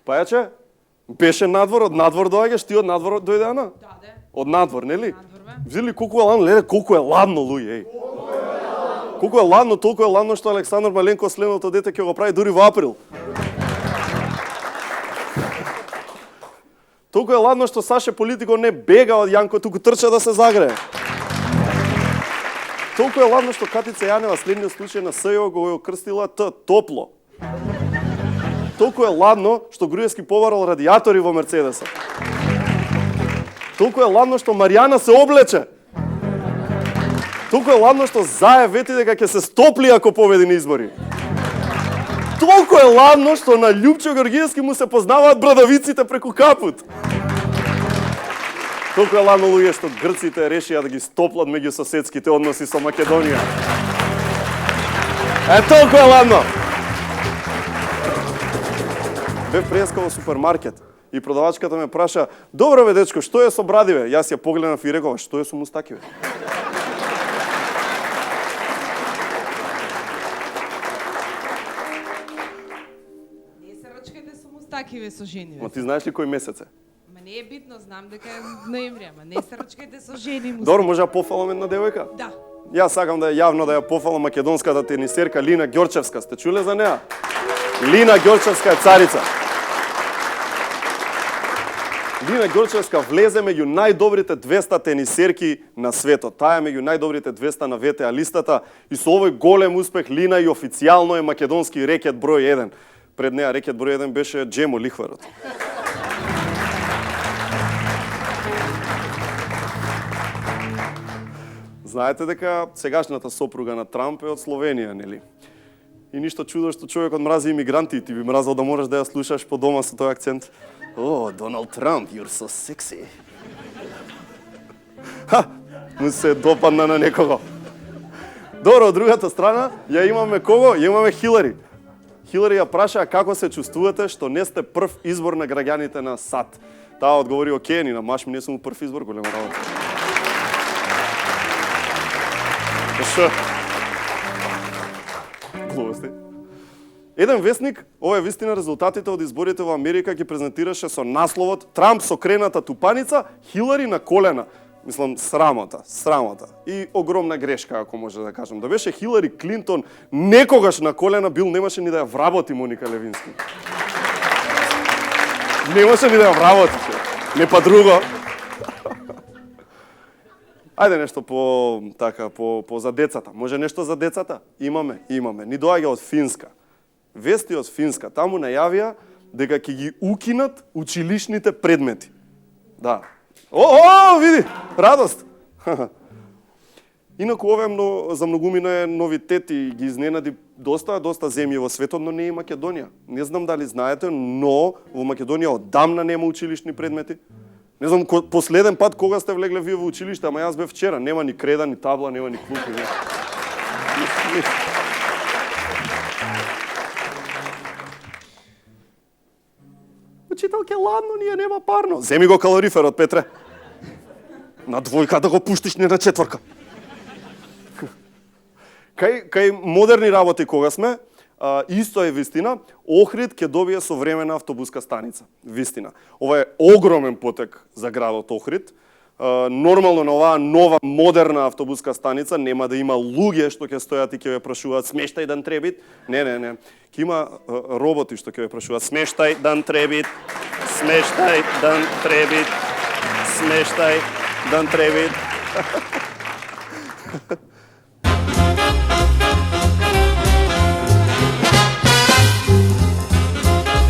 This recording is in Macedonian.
Пајаче, беше надвор, од надвор доаѓаш, ти од надвор дојде Ана? Да, де. Од надвор, нели? Надвор, бе. Види ли колку е ладно, леле, колку е ладно, луѓе, еј. Колку е ладно, толку е ладно што Александар Маленко следното дете ќе го прави дури во април. Толку е ладно што Саше Политико не бега од Јанко, туку трча да се загрее. Толку е ладно што Катица Јанева следниот случај на СЈО го крстила топло. Толку е ладно што Груевски побарал радиатори во Мерцедеса. Толку е ладно што Маријана се облече. Толку е ладно што Заев вети дека ќе се стопли ако победи на избори. Толку е ладно што на Љупчо Георгиевски му се познаваат брадавиците преку капут. Толку е ладно, луѓе, што грците решија да ги стоплат меѓусоседските односи со Македонија. Толку е ладно. Бев преска во супермаркет и продавачката ме праша: "Добро бе, дечко, што е со брадиве?" Јас ја погледнав и реков: "Што е со мустакиве?" Не се рачкајте со мустакиве со жени. Ма ти знаеш ли кој месец е? Ма не е битно, знам дека е ноември, ама не се рачкајте со жени мустакиве. Добро, може да пофалам една девојка? Да. Јас сакам да јавно да ја пофалам македонската тенисерка Лина Ѓорчевска. Сте чуле за неа? Лина Ѓорчевска е царица. Лина Ѓорчевска влезе меѓу најдобрите 200 тенисерки на светот. Таа е меѓу најдобрите 200 на ВТА листата и со овој голем успех Лина и официјално е македонски рекет број 1. Пред неа рекет број 1 беше Джемо Лихварот. Знаете дека сегашната сопруга на Трамп е од Словенија, нели? И ништо чудо што човекот мрази имигранти и ти би мразел да можеш да ја слушаш по дома со тој акцент. О, Доналд Трамп, you're so sexy. Ха, му се допадна на некого. Добро, од другата страна, ја имаме кого? Ја имаме Хилари. Хилари ја праша како се чувствувате што не сте прв избор на граѓаните на САД. Таа одговори: "Океј, ни на маш ми не сум прв избор, голема работа." Што? Глупости. Еден весник, ова е вистина, резултатите од изборите во Америка ги презентираше со насловот "Трамп со крената тупаница, Хилари на колена". Мислам, срамота. И огромна грешка, ако може да кажам. Да беше Хилари Клинтон некогаш на колена, Бил немаше ни да ја вработи Моника Левински. Немаше ни да ја вработи. Не па друго. Ајде нешто по за децата. Може нешто за децата? Имаме. Ни доаѓа од Финска. Вести од Финска. Таму најавија дека ќе ги укинат училишните предмети. Да. Види, радост. Инаку ова за многумина е новитет и ги изненади доста земји во светот, но не и Македонија. Не знам дали знаете, но во Македонија одамна нема училишни предмети. Не знам последен пат кога сте влегле вие во училиште, ама јас бев вчера, нема ни креда, ни табла, нема ни клупи. Учителке, ладно, ние нема парно. Земи го калориферот, Петре. На двојка да го пуштиш, не на четворка. Кај модерни работи кога сме, исто е вистина, Охрид ќе добие современа автобуска станица. Вистина. Ова е огромен потек за градот Охрид. Нормално на оваа нова модерна автобуска станица нема да има луѓе што ќе стојат и ќе ве прашуваат смештај дан требит. Не. Ќе има роботи што ќе ве прашуваат смештај дан требит, смештај дан требит, смештај дан требит.